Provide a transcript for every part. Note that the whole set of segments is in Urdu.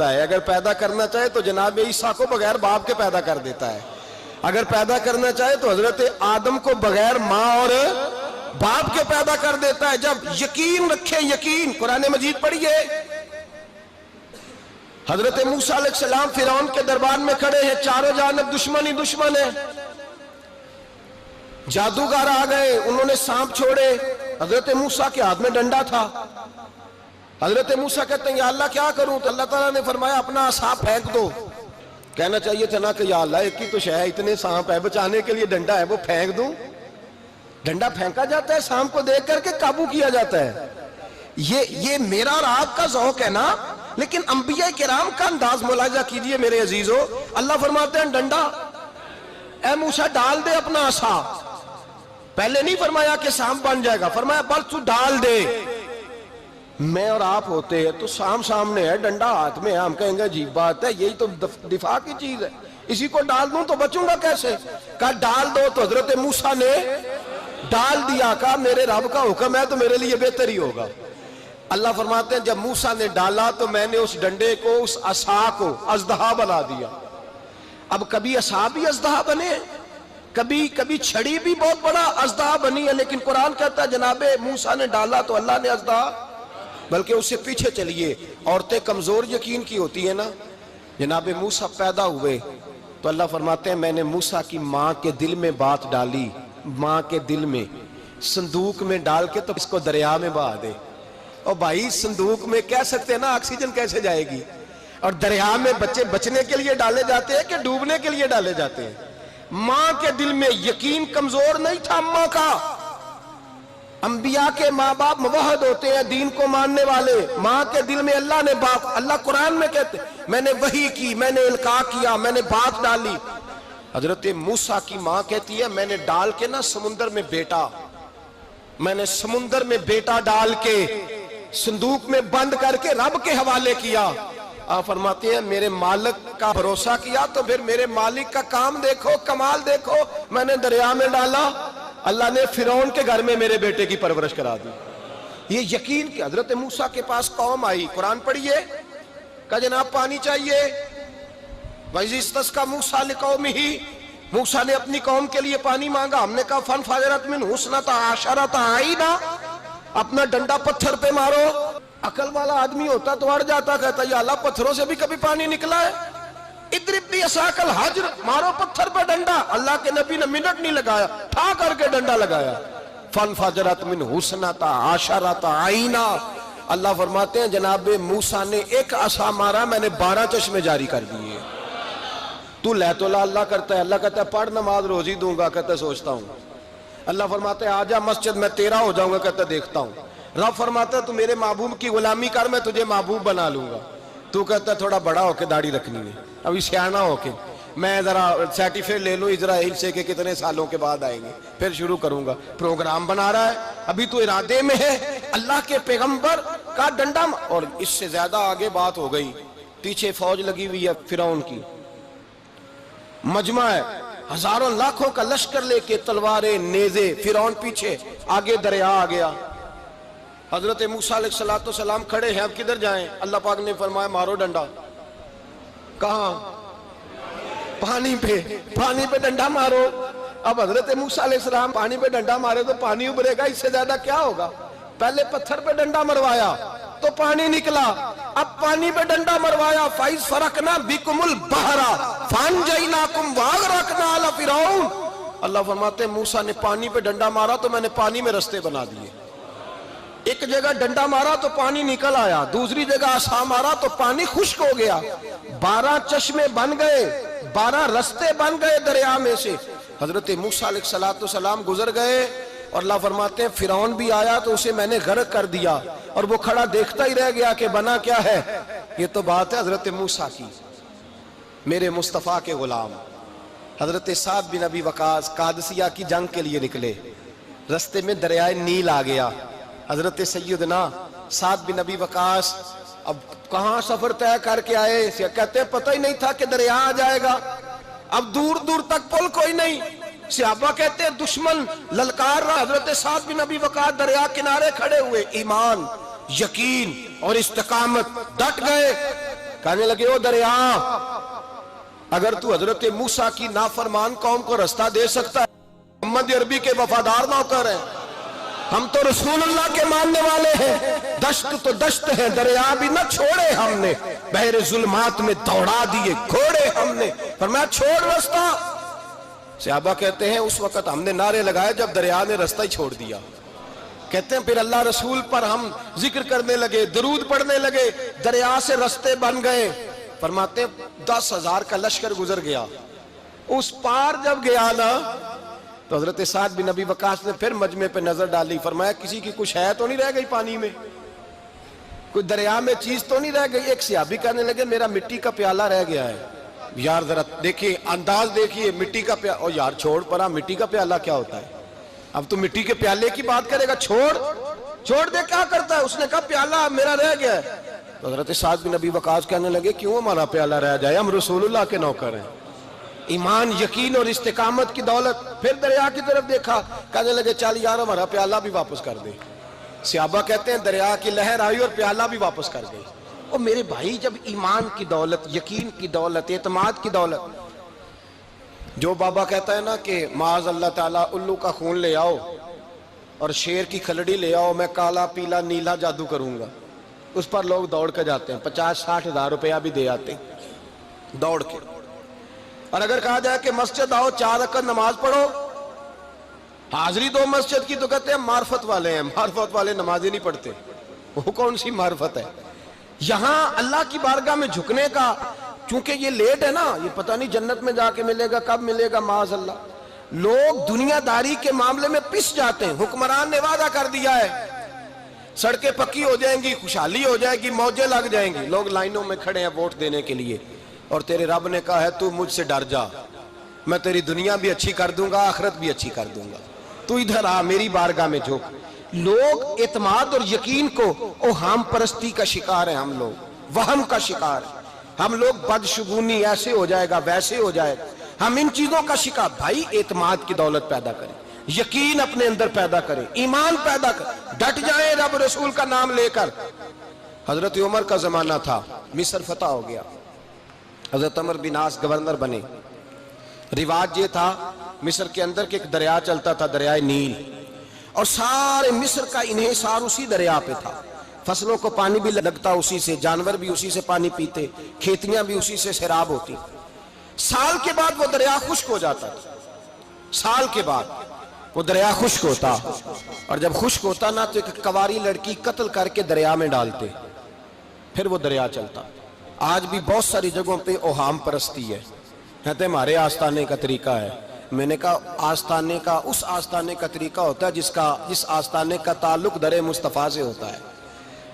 ہے اگر پیدا کرنا چاہے تو جناب عیسیٰ کو بغیر باپ کے پیدا کر دیتا ہے، اگر پیدا کرنا چاہے تو حضرت آدم کو بغیر ماں اور باپ کے پیدا کر دیتا ہے۔ جب یقین رکھیں، یقین، قرآن مجید پڑھیے، حضرت موسیٰ علیہ السلام فرعون کے دربار میں کھڑے ہیں، چاروں جانب دشمن ہی دشمن ہے، جادوگر آ گئے، انہوں نے سانپ چھوڑے، حضرت موسیٰ کے ہاتھ میں ڈنڈا تھا۔ حضرت موسیٰ کہتے ہیں یا اللہ کیا کروں؟ تو اللہ تعالیٰ نے فرمایا اپنا عصا پھینک دو۔ کہنا چاہیے تھا نا کہ یا اللہ ایک ہی تو شے ہے، اتنے سانپ ہے، بچانے کے لیے ڈنڈا ہے وہ پھینک دوں؟ ڈنڈا پھینکا جاتا ہے، سانپ کو دیکھ کر کے قابو کیا جاتا ہے۔ یہ میرا اور آپ کا ذوق ہے نا، لیکن انبیاء کرام کا انداز ملاحظہ کیجئے میرے عزیزو۔ اللہ فرماتے ہیں ڈنڈا اے موسیٰ ڈال دے اپنا عصا، پہلے نہیں فرمایا کہ سانپ بن جائے گا، فرمایا بس تو ڈال دے۔ میں اور آپ ہوتے ہیں تو سانپ سامنے ہے، ڈنڈا ہاتھ میں ہے، ہم کہیں گے عجیب بات ہے، یہی تو دفاع کی چیز ہے، اسی کو ڈال دوں تو بچوں گا کیسے؟ کہا ڈال دو، تو حضرت موسیٰ نے ڈال دیا، کہا میرے رب کا حکم ہے تو میرے لیے بہتر ہی ہوگا۔ اللہ فرماتے ہیں جب موسیٰ نے ڈالا تو میں نے اس ڈنڈے کو، اس عصا کو اژدہا بنا دیا۔ اب کبھی عصا بھی اژدہا بنے، کبھی چھڑی بھی بہت بڑا اژدہا بنی ہے، لیکن قرآن کہتا ہے جناب موسیٰ نے ڈالا تو اللہ نے اژدہا، بلکہ اس سے پیچھے چلیے، عورتیں کمزور یقین کی ہوتی ہیں نا۔ جناب موسیٰ پیدا ہوئے تو اللہ فرماتے ہیں میں نے موسیٰ کی ماں کے دل میں بات ڈالی، ماں کے دل میں، صندوق میں ڈال کے تو اس کو دریا میں بہا دے۔ اور بھائی صندوق میں کہہ سکتے ہیں نا آکسیجن کیسے جائے گی، اور دریا میں بچے بچنے کے لیے ڈالے جاتے ہیں کہ ڈوبنے کے لیے ڈالے جاتے ہیں؟ ماں کے دل میں یقین کمزور نہیں تھا اماں کا۔ انبیاء کے ماں باپ موحد ہوتے ہیں، دین کو ماننے والے، ماں کے دل میں اللہ نے بات، اللہ قرآن میں کہتے میں نے وحی کی، میں نے القاء کیا، میں نے بات ڈالی۔ حضرت موسیٰ کی ماں کہتی ہے میں نے ڈال کے نا سمندر میں بیٹا، میں نے سمندر میں بیٹا ڈال کے صندوق میں بند کر کے رب کے حوالے کیا۔ آپ فرماتے ہیں میرے مالک کا بھروسہ کیا تو پھر میرے مالک کا کام دیکھو، کمال دیکھو، میں نے دریا میں ڈالا، اللہ نے فرعون کے گھر میں میرے بیٹے کی پرورش کرا دی۔ یہ یقین کہ حضرت موسیٰ کے پاس قوم آئی، قرآن پڑھیے، کہا جناب پانی چاہیے، وَإِذِ اسْتَسْقَىٰ مُوسَىٰ لِقَوْمِهِ، موسیٰ نے اپنی قوم کے لیے پانی مانگا، ہم نے کہا فَانْفَجَرَتْ مِنْهُ اثْنَتَا عَشَرَةَ عَيْنًا، اپنا ڈنڈا پتھر پہ مارو۔ عقل والا آدمی ہوتا تو اڑ جاتا، کہتا یا اللہ پتھروں سے بھی کبھی پانی نکلا ہے؟ اضرب بعصاک الحجر، مارو پتھر پہ ڈنڈا۔ اللہ کے نبی نے منٹ نہیں لگایا، ٹھا کر کے ڈنڈا لگایا، فَانْفَجَرَتْ مِنْهُ اثْنَتَا عَشَرَةَ عَيْنًا۔ اللہ فرماتے ہیں جناب موسیٰ نے ایک عصا مارا، میں نے 12 چشمے جاری کر دیے۔ تو لے تو اللہ کرتا ہے، اللہ کہتا ہے پڑھ نماز روزی دوں گا، کہتا ہے سوچتا ہوں۔ اللہ فرماتا ہے آجا مسجد میں تیرا ہو جاؤں گا، کہتا ہے دیکھتا ہوں۔ رب فرماتا ہے تو میرے محبوب کی غلامی کر، میں تجھے محبوب بنا لوں گا۔ تو کہتا ہے تھوڑا بڑا ہو کے داڑھی رکھنی ہے، ابھی سیانا ہو کے میں ذرا سرٹیفکیٹ لے لوں اسرائیل سے کہ کتنے سالوں کے بعد آئیں گے، پھر شروع کروں گا۔ پروگرام بنا رہا ہے، ابھی تو ارادے میں ہے۔ اللہ کے پیغمبر کا ڈنڈا، اور اس سے زیادہ آگے بات ہو گئی، پیچھے فوج لگی ہوئی ہے فرعون کی، مجمع ہے، ہزاروں لاکھوں کا لشکر لے کے، تلواریں، نیزے، فرعون پیچھے، آگے دریا آ گیا۔ حضرت موسیٰ علیہ السلام کھڑے ہیں، اب کدھر جائیں؟ اللہ پاک نے فرمایا مارو ڈنڈا۔ کہاں؟ پانی پہ ڈنڈا مارو۔ اب حضرت موسیٰ علیہ السلام پانی پہ ڈنڈا مارے تو پانی ابھرے گا، اس سے زیادہ کیا ہوگا؟ پہلے پتھر پہ ڈنڈا مروایا تو پانی نکلا، اب پانی پہ ڈنڈا مروایا، فَإِذْ فَرَقْنَا بِكُمُ الْبَحْرَ فَأَنْجَيْنَاكُمْ وَأَغْرَقْنَا آلَ فِرْعَوْنَ۔ اللہ فرماتے ہیں موسیٰ نے پانی پہ ڈنڈا مارا تو میں نے پانی میں رستے بنا دیے۔ ایک جگہ ڈنڈا مارا تو پانی نکل آیا، دوسری جگہ عصا مارا تو پانی خشک ہو گیا، 12 چشمے بن گئے، 12 رستے بن گئے دریا میں سے۔ حضرت موسیٰ علیہ السلام گزر گئے، اور اللہ فرماتے ہیں فرعون بھی آیا تو اسے میں نے غرق کر دیا، اور وہ کھڑا دیکھتا ہی رہ گیا کہ بنا کیا ہے۔ یہ تو بات ہے حضرت موسیٰ کی، میرے مصطفیٰ کے غلام۔ حضرت سعد بن ابی وقاص قادسیہ کی جنگ کے لیے نکلے، رستے میں دریائے نیل آ گیا۔ حضرت سیدنا سعد بن ابی وقاص اب کہاں سفر طے کر کے آئے، کہتے ہیں پتہ ہی نہیں تھا کہ دریا آ جائے گا، اب دور دور تک پل کوئی نہیں۔ صحابہ کہتے ہیں دشمن للکار رہا، حضرت سعد بن ابی وقاص دریا کنارے کھڑے ہوئے، ایمان، یقین اور استقامت، ڈٹ گئے۔ کہنے لگے او دریا، اگر تو حضرت موسیٰ کی نافرمان قوم کو رستہ دے سکتا ہے، محمد عربی کے وفادار نوکر ہیں، ہم تو رسول اللہ کے ماننے والے ہیں، دشت تو دشت ہے، دریا بھی نہ چھوڑے ہم نے، بحر ظلمات میں دوڑا دیے گھوڑے ہم نے، فرمایا چھوڑ رستہ۔ صحابہ کہتے ہیں اس وقت ہم نے نعرے لگائے جب دریا نے رستہ ہی چھوڑ دیا۔ کہتے ہیں پھر اللہ رسول پر ہم ذکر کرنے لگے، درود پڑھنے لگے، دریا سے رستے بن گئے۔ فرماتے ہیں 10,000 کا لشکر گزر گیا، اس پار جب گیا نا تو حضرت سعد بن ابی وقاص نے پھر مجمع پہ نظر ڈالی، فرمایا کسی کی کچھ ہے تو نہیں رہ گئی پانی میں، کوئی دریا میں چیز تو نہیں رہ گئی۔ ایک صحابی کہنے لگے میرا مٹی کا پیالہ رہ گیا ہے۔ یار ذرا دیکھیے انداز دیکھیے، مٹی کا پیالہ، او یار چھوڑ پرا، مٹی کا پیالہ کیا ہوتا ہے، اب تو مٹی کے پیالے کی بات کرے گا، چھوڑ دے، کیا کرتا ہے؟ اس نے کہا پیالہ میرا رہ گیا ہے۔ تو حضرت سعد بن ابی وقاص کہنے لگے کیوں ہمارا پیالہ رہ جائے، ہم رسول اللہ کے نوکر ہیں۔ ایمان، یقین اور استقامت کی دولت۔ پھر دریا کی طرف دیکھا، کہنے لگے چل یار ہمارا پیالہ بھی واپس کر دے۔ صحابہ کہتے ہیں دریا کی لہر آئی اور پیالہ بھی واپس کر گئی۔ اور میرے بھائی جب ایمان کی دولت، یقین کی دولت، اعتماد کی دولت، جو بابا کہتا ہے نا کہ معاذ اللہ تعالیٰ الو کا خون لے آؤ اور شیر کی کھلڑی لے آؤ، میں کالا پیلا نیلا جادو کروں گا، اس پر لوگ دوڑ کے جاتے ہیں، 50-60 ہزار روپیہ بھی دے آتے ہیں دوڑ کے۔ اور اگر کہا جائے کہ مسجد آؤ 4 رکعت نماز پڑھو، حاضری دو مسجد کی، تو کہتے ہیں معرفت والے ہیں، معرفت والے نمازیں نہیں پڑھتے، وہ کون سی معرفت ہے؟ یہاں اللہ کی بارگاہ میں جھکنے کا، چونکہ یہ لیٹ ہے نا، یہ پتہ نہیں جنت میں جا کے ملے گا، کب ملے گا، معاذ اللہ۔ لوگ دنیا داری کے معاملے میں پس جاتے ہیں، حکمران نے وعدہ کر دیا ہے سڑکیں پکی ہو جائیں گی، خوشحالی ہو جائے گی، موجیں لگ جائیں گی، لوگ لائنوں میں کھڑے ہیں ووٹ دینے کے لیے، اور تیرے رب نے کہا ہے تو مجھ سے ڈر جا، میں تیری دنیا بھی اچھی کر دوں گا، آخرت بھی اچھی کر دوں گا، تو ادھر آ میری بارگاہ میں جھک۔ لوگ اعتماد اور یقین کو اوہام پرستی کا شکار ہیں، ہم لوگ وہم کا شکار ہیں، ہم لوگ بدشگونی ایسے ہو جائے گا ویسے ہو جائے گا، ہم ان چیزوں کا شکار۔ بھائی اعتماد کی دولت پیدا کریں، یقین اپنے اندر پیدا کریں، ایمان پیدا کریں، ڈٹ جائیں رب رسول کا نام لے کر۔ حضرت عمر کا زمانہ تھا، مصر فتح ہو گیا، حضرت عمر بن عاص گورنر بنے۔ رواج یہ تھا مصر کے اندر کہ ایک دریا چلتا تھا، دریائے نیل، اور سارے مصر کا انحصار اسی دریا پہ تھا، فصلوں کو پانی بھی لگتا اسی سے، جانور بھی اسی سے پانی پیتے، کھیتیاں بھی اسی سے سیراب ہوتی۔ سال کے بعد وہ دریا خشک ہو جاتا تھا، سال کے بعد وہ دریا خشک ہوتا، اور جب خشک ہوتا نا تو ایک کواری لڑکی قتل کر کے دریا میں ڈالتے، پھر وہ دریا چلتا۔ آج بھی بہت ساری جگہوں پہ اوہام پرستی ہے، کہتے ہیں ہمارے آستانے کا طریقہ ہے۔ میں نے کہا آستانے کا اس آستانے کا طریقہ ہوتا ہے جس آستانے کا تعلق در مصطفیٰ سے ہوتا ہے،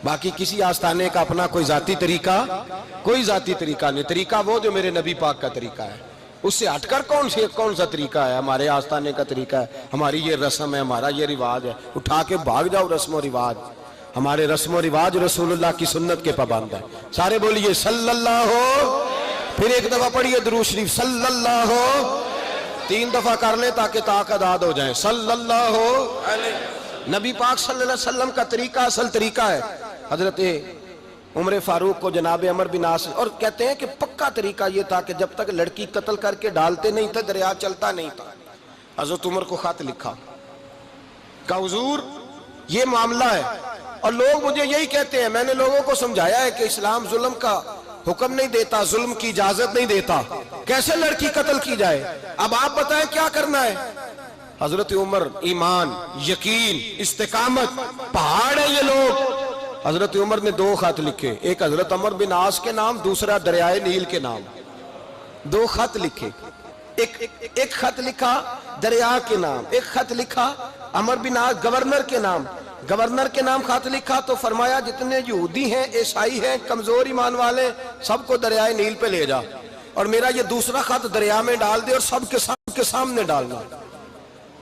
باقی کسی آستانے کا اپنا کوئی ذاتی طریقہ نہیں۔ طریقہ وہ جو میرے نبی پاک کا طریقہ ہے، اس سے ہٹ کر کون سا طریقہ ہے؟ ہمارے آستانے کا طریقہ ہے، ہماری یہ رسم ہے، ہمارا یہ رواج ہے، اٹھا کے بھاگ جاؤ رسم و رواج۔ ہمارے رسم و رواج رسول اللہ کی سنت کے پابند ہیں۔ سارے بولیے صلی اللہ ہو، پھر ایک دفعہ پڑھیے درود شریف صلی اللہ ہو، 3 دفعہ کر لیں تاکہ طاقت آد ہو جائیں، صلی اللہ علیہ۔ نبی پاک صلی اللہ علیہ وسلم کا طریقہ اصل طریقہ ہے۔ حضرت عمر فاروق کو جناب عمر بن عاص، اور کہتے ہیں کہ پکا طریقہ یہ تھا کہ جب تک لڑکی قتل کر کے ڈالتے نہیں تھے دریا چلتا نہیں تھا۔ حضرت عمر کو خط لکھا کہ حضور یہ معاملہ ہے، اور لوگ مجھے یہی کہتے ہیں، میں نے لوگوں کو سمجھایا ہے کہ اسلام ظلم کا حکم نہیں دیتا، ظلم کی اجازت نہیں دیتا، کیسے لڑکی قتل کی جائے، اب آپ بتائیں کیا کرنا ہے؟ حضرت عمر ایمان، یقین، استقامت، پہاڑ ہے یہ لوگ۔ حضرت عمر نے 2 خط لکھے، ایک حضرت عمر بن عاص کے نام، دوسرا دریائے نیل کے نام، 2 خط لکھے، ایک خط لکھا دریا کے نام، ایک خط لکھا عمر بن عاص گورنر کے نام، گورنر کے نام خط لکھا تو فرمایا جتنے یہودی ہیں، عیسائی ہیں، کمزور ایمان والے، سب کو دریائے نیل پہ لے جا، اور میرا یہ دوسرا خط دریا میں ڈال دے اور سب کے سامنے ڈالنا۔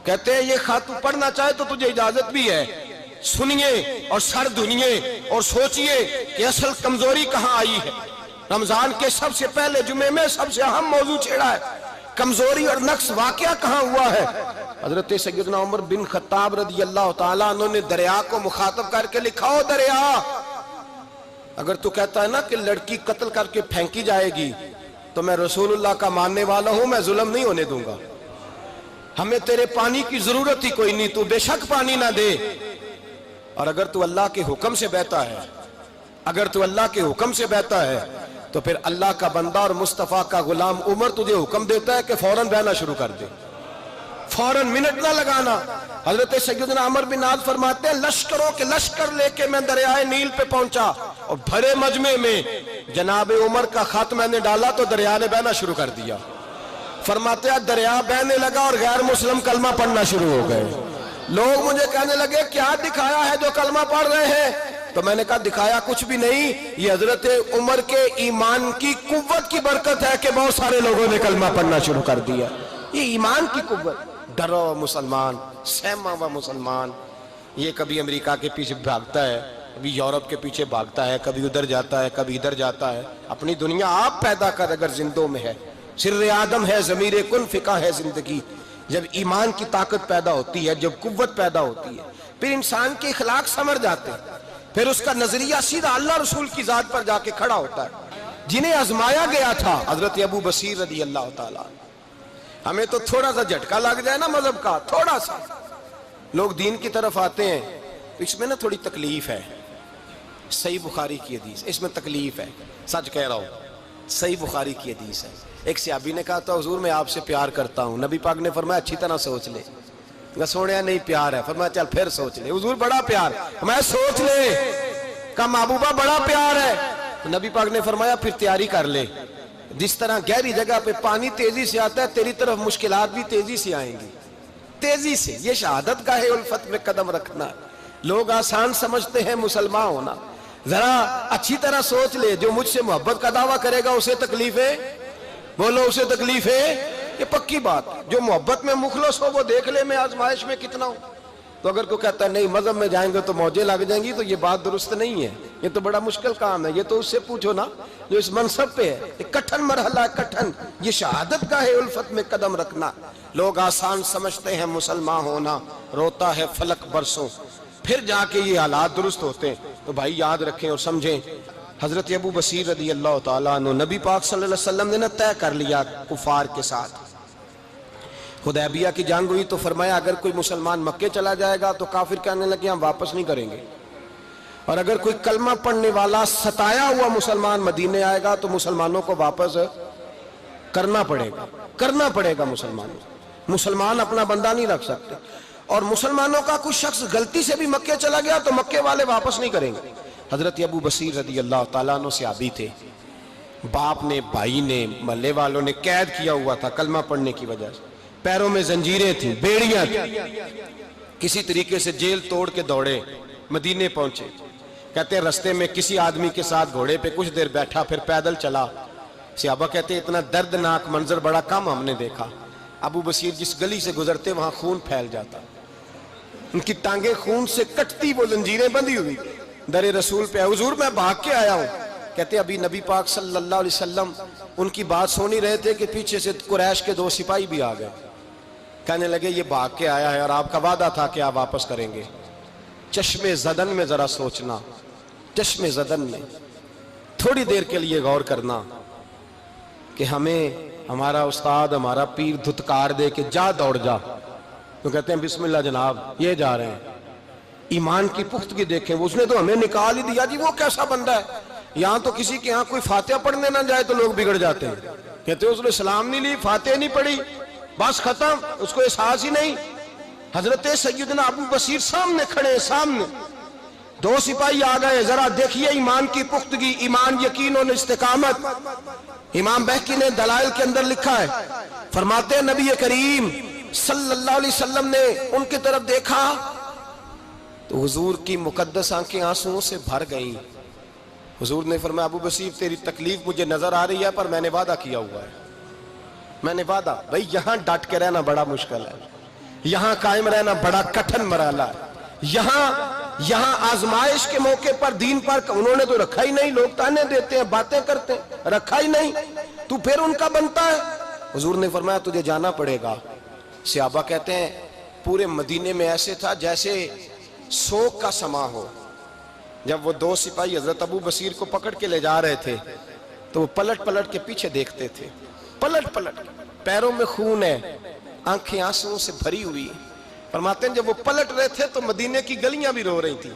کہتے ہیں یہ خط پڑھنا چاہے تو تجھے اجازت بھی ہے، سنیے اور سر دھنیے اور سوچئے کہ اصل کمزوری کہاں آئی ہے۔ رمضان کے سب سے پہلے جمعے میں سب سے اہم موضوع چھیڑا ہے، کمزوری اور نقص واقعہ کہاں ہوا ہے۔ حضرت سیدنا عمر بن خطاب رضی اللہ تعالیٰ عنہ نے دریا کو مخاطب کر کے لکھا، او دریا اگر تو کہتا ہے نا کہ لڑکی قتل کر کے پھینکی جائے گی تو میں رسول اللہ کا ماننے والا ہوں، میں ظلم نہیں ہونے دوں گا، ہمیں تیرے پانی کی ضرورت ہی کوئی نہیں، تو بے شک پانی نہ دے۔ اور اگر تو اللہ کے حکم سے بہتا ہے، اگر تو اللہ کے حکم سے بہتا ہے تو پھر اللہ کا بندہ اور مصطفیٰ کا غلام عمر تجھے حکم دیتا ہے کہ فوراً بہنا شروع کر دے، فوراً منٹ نہ لگانا۔ حضرت سیدنا عمر بن عاص فرماتے ہیں لشکروں کے لشکر لے کے میں دریائے نیل پہ پہنچا اور بھرے مجمع میں جناب عمر کا خط میں نے ڈالا تو دریا نے بہنا شروع کر دیا۔ فرماتے ہیں دریا بہنے لگا اور غیر مسلم کلمہ پڑھنا شروع ہو گئے۔ لوگ مجھے کہنے لگے کیا دکھایا ہے جو کلمہ پڑھ رہے ہیں؟ تو میں نے کہا دکھایا کچھ بھی نہیں، یہ حضرت عمر کے ایمان کی قوت کی برکت ہے کہ بہت سارے لوگوں نے کلمہ پڑھنا شروع کر دیا۔ یہ ایمان کی قوت، ڈرا ہوا مسلمان، سہما ہوا مسلمان، یہ کبھی امریکہ کے پیچھے بھاگتا ہے، کبھی یورپ کے پیچھے بھاگتا ہے، کبھی ادھر جاتا ہے، کبھی ادھر جاتا ہے۔ اپنی دنیا آپ پیدا کر اگر زندوں میں ہے، سر آدم ہے، ضمیر کن فقہ ہے زندگی۔ جب ایمان کی طاقت پیدا ہوتی ہے، جب قوت پیدا ہوتی ہے، پھر انسان کے اخلاق سمر جاتے ہیں، پھر اس کا نظریہ سیدھا اللہ رسول کی ذات پر جا کے کھڑا ہوتا ہے۔ جنہیں آزمایا گیا تھا حضرت ابو بصیر رضی اللہ تعالیٰ، ہمیں تو تھوڑا سا جھٹکا لگ جائے نا مذہب کا، تھوڑا سا لوگ دین کی طرف آتے ہیں تو اس میں نا تھوڑی تکلیف ہے۔ صحیح بخاری کی حدیث، اس میں تکلیف ہے، سچ کہہ رہا ہوں، صحیح بخاری کی حدیث ہے۔ ایک صحابی نے کہا تھا حضور میں آپ سے پیار کرتا ہوں، نبی پاک نے فرمایا اچھی طرح سوچ لے۔ سوڑیا نہیں پیار ہے، فرمایا چل پھر سوچ لے۔ حضور بڑا پیار، میں سوچ لے، کہا محبوبہ بڑا پیار ہے، تو نبی پاک نے فرمایا پھر تیاری کر لے، جس طرح گہری جگہ پہ پانی تیزی سے آتا ہے تیری طرف مشکلات بھی تیزی سے آئیں گی، تیزی سے۔ یہ شہادت گاہ الفت میں قدم رکھنا، لوگ آسان سمجھتے ہیں مسلمان ہونا، ذرا اچھی طرح سوچ لے، جو مجھ سے محبت کا دعویٰ کرے گا اسے تکلیف ہے، بولو اسے تکلیف ہے، یہ پکی بات۔ جو محبت میں مخلص ہو وہ دیکھ لے میں آزمائش میں کتنا ہوں۔ تو اگر کوئی کہتا ہے نہیں مذہب میں جائیں گے تو موجیں لگ جائیں گی، تو یہ بات درست نہیں ہے، یہ تو بڑا مشکل کام ہے۔ یہ تو اس سے پوچھو نا جو اس منصب پہ ہے، یہ کٹھن مرحلہ ہے، کٹھن۔ یہ شہادت گاہ الفت میں قدم رکھنا، لوگ آسان سمجھتے ہیں مسلمان ہونا، روتا ہے فلک برسوں، پھر جا کے یہ حالات درست ہوتے ہیں۔ تو بھائی یاد رکھیں اور سمجھیں، حضرت ابو بصیر رضی اللہ تعالیٰ عنہ، نبی پاک صلی اللہ علیہ وسلم نے طے کر لیا کفار کے ساتھ، حدیبیہ کی جنگ ہوئی تو فرمایا اگر کوئی مسلمان مکے چلا جائے گا تو کافر کہنے لگے ہم واپس نہیں کریں گے، اور اگر کوئی کلمہ پڑھنے والا ستایا ہوا مسلمان مدینے آئے گا تو مسلمانوں کو واپس کرنا پڑے گا مسلمان اپنا بندہ نہیں رکھ سکتے۔ اور مسلمانوں کا کوئی شخص غلطی سے بھی مکے چلا گیا تو مکے والے واپس نہیں کریں گے۔ حضرت ابو بصیر رضی اللہ تعالیٰ عنہ صحابی تھے، باپ نے، بھائی نے، محلے والوں نے قید کیا ہوا تھا کلمہ پڑھنے کی وجہ سے، پیروں میں زنجیریں تھیں، بیڑیاں تھیں، کسی طریقے سے جیل توڑ کے دوڑے مدینے پہنچے۔ کہتے ہیں رستے میں کسی آدمی کے ساتھ گھوڑے پہ کچھ دیر بیٹھا پھر پیدل چلا۔ صحابہ کہتے ہیں اتنا دردناک منظر بڑا کم ہم نے دیکھا۔ ابو بصیر جس گلی سے گزرتے وہاں خون پھیل جاتا، ان کی ٹانگیں خون سے کٹتی، وہ زنجیریں بندھی ہوئی، در رسول پہ حضور میں بھاگ کے آیا ہوں۔ کہتے ابھی نبی پاک صلی اللہ علیہ وسلم ان کی بات سن ہی رہے تھے کہ پیچھے سے قریش کے 2 سپاہی بھی آ گئے، کہنے لگے یہ بھاگ کے آیا ہے اور آپ کا وعدہ تھا کہ آپ واپس کریں گے۔ چشم زدن میں ذرا سوچنا، چشم زدن میں تھوڑی دیر کے لیے غور کرنا کہ ہمیں ہمارا استاد، ہمارا پیر دھتکار دے کہ جا دوڑ جا، تو کہتے ہیں بسم اللہ جناب یہ جا رہے ہیں۔ ایمان کی پختگی دیکھیں، اس نے تو ہمیں نکال ہی دیا جی، وہ کیسا بندہ ہے۔ یہاں تو کسی کے یہاں کوئی فاتحہ پڑھنے نہ جائے تو لوگ بگڑ جاتے ہیں، کہتے ہیں اس نے سلام نہیں لی، فاتحہ نہیں پڑھی، بس ختم، اس کو احساس ہی نہیں۔ حضرت سیدنا ابو بصیر سامنے کھڑے، سامنے 2 سپاہی آ گئے، ذرا دیکھیے ایمان کی پختگی، ایمان، یقین اور استقامت۔ امام بہقی نے دلائل کے اندر لکھا ہے، فرماتے ہیں نبی کریم صلی اللہ علیہ وسلم نے ان کی طرف دیکھا تو حضور کی مقدس آنکھیں آنسوؤں سے بھر گئیں۔ حضور نے فرمایا ابو بصیر تیری تکلیف مجھے نظر آ رہی ہے پر میں نے وعدہ کیا ہوا ہے، میں نے وعدہ۔ بھئی یہاں ڈٹ کے رہنا بڑا مشکل ہے، یہاں قائم رہنا بڑا کٹھن مرحلہ ہے، یہاں آزمائش کے موقع پر دین پر انہوں نے تو رکھا ہی نہیں، لوگ تانے دیتے ہیں، باتیں کرتے ہیں، رکھا ہی نہیں، تو پھر ان کا بنتا ہے۔ حضور نے فرمایا تجھے جانا پڑے گا۔ صحابہ کہتے ہیں پورے مدینے میں ایسے تھا جیسے سوگ کا سما ہو، جب وہ دو سپاہی حضرت ابو بصیر کو پکڑ کے لے جا رہے تھے تو وہ پلٹ پلٹ کے پیچھے دیکھتے تھے، پلٹ پلٹ، پیروں میں خون ہے، آنکھیں آنسوں سے بھری ہوئی۔ فرماتے ہیں جب وہ پلٹ رہے تھے تو مدینے کی گلیاں بھی رو رہی تھی۔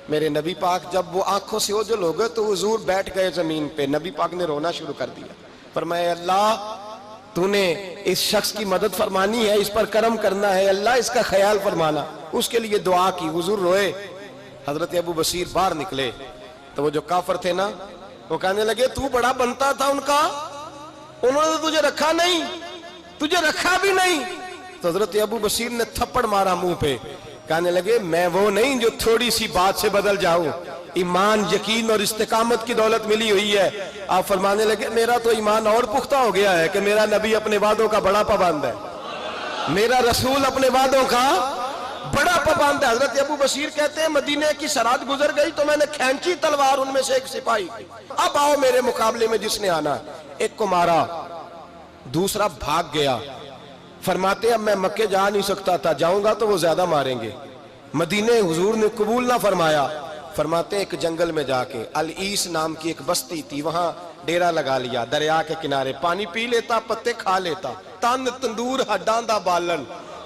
میرے نبی پاک جب وہ آنکھوں سے اوجھل ہو گئے تو حضور بیٹھ گئے زمین پہ، نبی پاک نے رونا شروع کر دیا۔ فرمایا اللہ تو نے اس شخص کی مدد فرمانی ہے، اس پر کرم کرنا ہے، اللہ اس کا خیال فرمانا، اس کے لیے دعا کی، حضور روئے۔ حضرت ابو بصیر باہر نکلے تو وہ جو کافر تھے نا وہ کہنے لگے تو بڑا بنتا تھا ان کا، انہوں نے تجھے رکھا نہیں، تجھے رکھا بھی نہیں۔ تو حضرت ابو بصیر نے تھپڑ مارا منہ پہ، کہنے لگے میں وہ نہیں جو تھوڑی سی بات سے بدل جاؤں، ایمان یقین اور استقامت کی دولت ملی ہوئی ہے۔ آپ فرمانے لگے میرا تو ایمان اور پختہ ہو گیا ہے کہ میرا نبی اپنے وعدوں کا بڑا پابند ہے، میرا رسول اپنے وعدوں کا بڑا پابند ہے۔ حضرت ابو بصیر کہتے ہیں مدینے کی سرحد گزر گئی تو میں نے کھینچی تلوار ان میں سے ایک سپاہی، اب آؤ میرے مقابلے میں جس نے آنا۔ ایک کو مارا، دوسرا بھاگ گیا۔ فرماتے اب میں مکے جا نہیں سکتا تھا، جاؤں گا تو وہ زیادہ ماریں گے، مدینے حضور نے قبول نہ فرمایا۔ فرماتے ایک جنگل میں جا کے العیس نام کی ایک بستی تھی، وہاں ڈیرا لگا لیا، دریا کے کنارے، پانی پی لیتا، پتے کھا لیتا، تن تندور ہڈاں دا بالن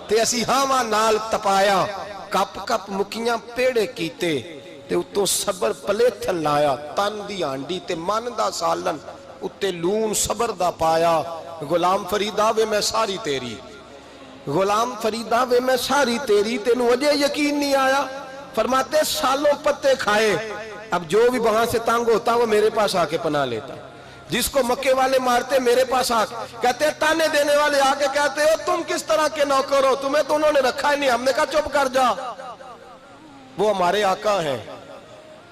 تے اسی ہاواں نال تپایا، کپ کپ مکیاں پیڑے کیتے تے اتوں صبر پلیتھن لایا، تن دی ہانڈی تے من دا سالن اتے لون صبر دا پایا۔ غلام فریدا وے میں ساری تیری، غلام فریدا وے میں ساری تیری، تینوں اجے یقین نہیں آیا۔ فرماتے سالوں پتے کھائے، اب جو بھی وہاں سے تنگ ہوتا وہ میرے پاس آ کے پناہ لیتا، جس کو مکے والے مارتے میرے پاس آ کہتے تانے دینے والے آ کے کہتے ہو تم کس طرح کے نوکر ہو، تمہیں تو انہوں نے رکھا ہی نہیں۔ ہم نے کہا چپ کر جا، وہ ہمارے آقا ہیں،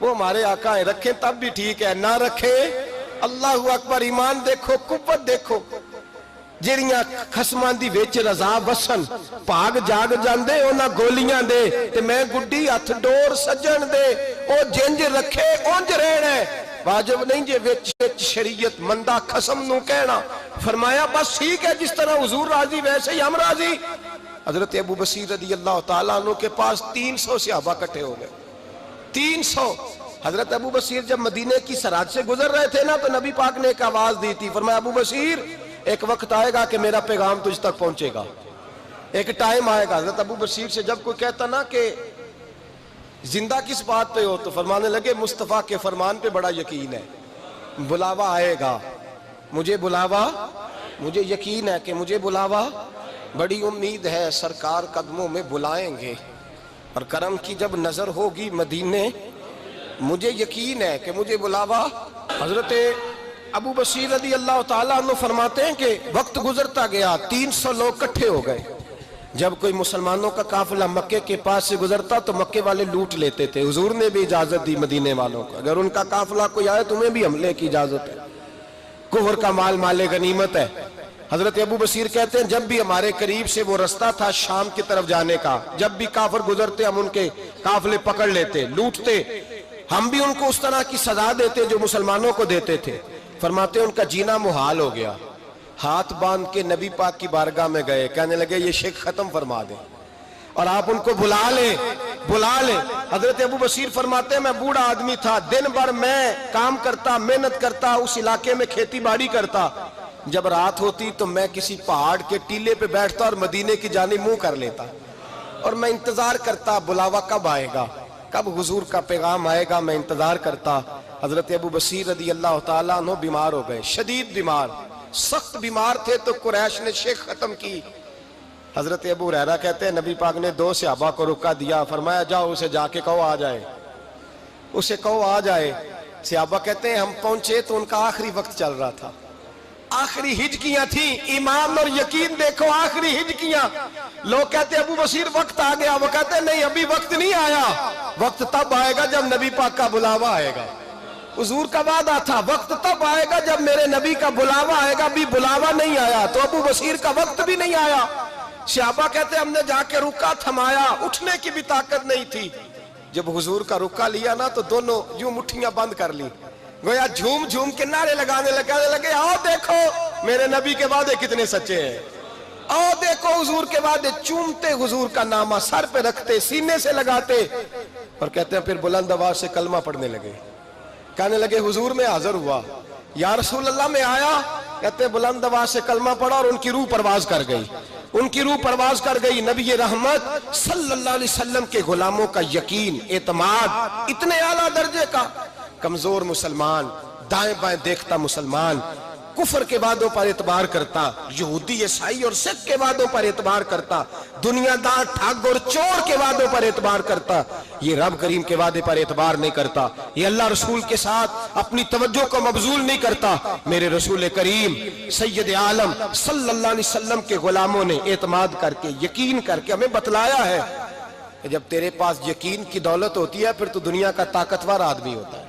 وہ ہمارے آقا ہیں، رکھیں تب بھی ٹھیک ہے، نہ رکھیں اللہ اکبر۔ ایمان دیکھو، قوت دیکھو، جیڑیاں خسماں دی وچ رضا وسن پاگ جاگ جاندے اونا گولیاں دے تے میں گڈی ہتھ ڈور سجن دے، او جنج رکھے اونج رہنا ہے، واجب نہیں جے وچ شریعت مندہ خسم نو کہنا۔ فرمایا بس ٹھیک ہے، جس طرح حضور راضی ویسے ہی ہم راضی۔ حضرت ابو بصیر رضی اللہ تعالیٰ عنہ کے پاس 300 صحابہ کٹھے ہو گئے، 300۔ حضرت ابو بصیر جب مدینے کی سرحد سے گزر رہے تھے نا تو نبی پاک نے ایک آواز دی تھی، فرمایا ابو بصیر ایک وقت آئے گا کہ میرا پیغام تجھ تک پہنچے گا، ایک ٹائم آئے گا۔ حضرت ابو بصیر سے جب کوئی کہتا نا کہ زندہ کس بات پہ ہو تو فرمانے لگے مصطفیٰ کے فرمان پہ بڑا یقین ہے، بلاوا آئے گا، مجھے بلاوا، مجھے یقین ہے کہ مجھے بلاوا، بڑی امید ہے سرکار قدموں میں بلائیں گے، اور کرم کی جب نظر ہوگی مدینے، مجھے یقین ہے کہ مجھے بلاوا۔ حضرت ابو بصیر رضی اللہ تعالیٰ عنہ فرماتے ہیں کہ وقت گزرتا گیا، 300 لوگ کٹھے ہو گئے۔ جب کوئی مسلمانوں کا قافلہ مکے کے پاس سے گزرتا تو مکے والے لوٹ لیتے تھے، حضور نے بھی اجازت دی مدینے والوں کو، اگر ان کا قافلہ کوئی آئے تمہیں بھی حملے کی اجازت ہے، کفر کا مال مال غنیمت ہے۔ حضرت ابو بصیر کہتے ہیں جب بھی ہمارے قریب سے وہ رستہ تھا شام کی طرف جانے کا، جب بھی کافر گزرتے ہم ان کے قافلے پکڑ لیتے، لوٹتے، ہم بھی ان کو اس طرح کی سزا دیتے جو مسلمانوں کو دیتے تھے۔ فرماتے ان کا جینا محال ہو گیا، ہاتھ باندھ کے نبی پاک کی بارگاہ میں گئے، کہنے لگے یہ شرک ختم فرما دیں اور آپ ان کو بلا لیں، بلا لیں۔ حضرت ابو بصیر فرماتے ہیں میں بوڑھا آدمی تھا، دن بھر میں کام کرتا، محنت کرتا، اس علاقے میں کھیتی باڑی کرتا، جب رات ہوتی تو میں کسی پہاڑ کے ٹیلے پہ بیٹھتا اور مدینے کی جانب منہ کر لیتا اور میں انتظار کرتا بلاوا کب آئے گا، کب حضور کا پیغام آئے گا، میں انتظار کرتا۔ حضرت ابو بصیر رضی اللہ تعالیٰ عنہ بیمار ہو گئے، شدید بیمار، سخت بیمار تھے تو قریش نے شیخ ختم کی۔ حضرت ابو ہریرہ کہتے ہیں نبی پاک نے 2 صحابہ کو رکا دیا، فرمایا جاؤ اسے جا کے کہو آ جائے، اسے کہو آ جائے۔ صحابہ کہتے ہیں ہم پہنچے تو ان کا آخری وقت چل رہا تھا، آخری ہجکیاں تھیں، ایمان اور یقین دیکھو، آخری ہجکیاں۔ لوگ کہتے ہیں ابو بصیر وقت آ گیا، وہ کہتے ہیں نہیں ابھی وقت نہیں آیا، وقت تب آئے گا جب نبی پاک کا بلاوا آئے گا۔ حضور کا وعدہ تھا وقت تب آئے گا جب میرے نبی کا بلاوا آئے گا، ابھی بلاوا نہیں آیا تو ابو بصیر کا وقت بھی نہیں آیا۔ صحابہ کہتے ہیں ہم نے جا کے رکا، تھمایا، اٹھنے کی بھی طاقت نہیں تھی۔ جب حضور کا رکا لیا نا تو دونوں یوں مٹھیاں بند کر لی، گویا جھوم جھوم کے نعرے لگانے لگے آؤ دیکھو میرے نبی کے وعدے کتنے سچے ہیں، آؤ دیکھو حضور کے وعدے، چومتے حضور کا نامہ، سر پہ رکھتے، سینے سے لگاتے۔ اور کہتے ہیں پھر بلند آواز سے کلمہ پڑھنے لگے. کہنے لگے حضور میں حاضر ہوا، یا رسول اللہ میں آیا. کہتے ہیں بلند آواز سے کلمہ پڑھا اور ان کی روح پرواز کر گئی. ان کی روح پرواز کر گئی. نبی رحمت صلی اللہ علیہ وسلم کے غلاموں کا یقین، اعتماد اتنے اعلیٰ درجے کا. کمزور مسلمان، دائیں بائیں دیکھتا مسلمان، کفر کے وعدوں پر اعتبار کرتا، یہودی عیسائی اور سکھ کے وعدوں پر اعتبار کرتا، دنیا دار ٹھگ اور چور کے وعدوں پر اعتبار کرتا، یہ رب کریم کے وعدے پر اعتبار نہیں کرتا. یہ اللہ رسول کے ساتھ اپنی توجہ کو مبذول نہیں کرتا. میرے رسول کریم سید عالم صلی اللہ علیہ وسلم کے غلاموں نے اعتماد کر کے، یقین کر کے ہمیں بتلایا ہے کہ جب تیرے پاس یقین کی دولت ہوتی ہے پھر تو دنیا کا طاقتور آدمی ہوتا ہے.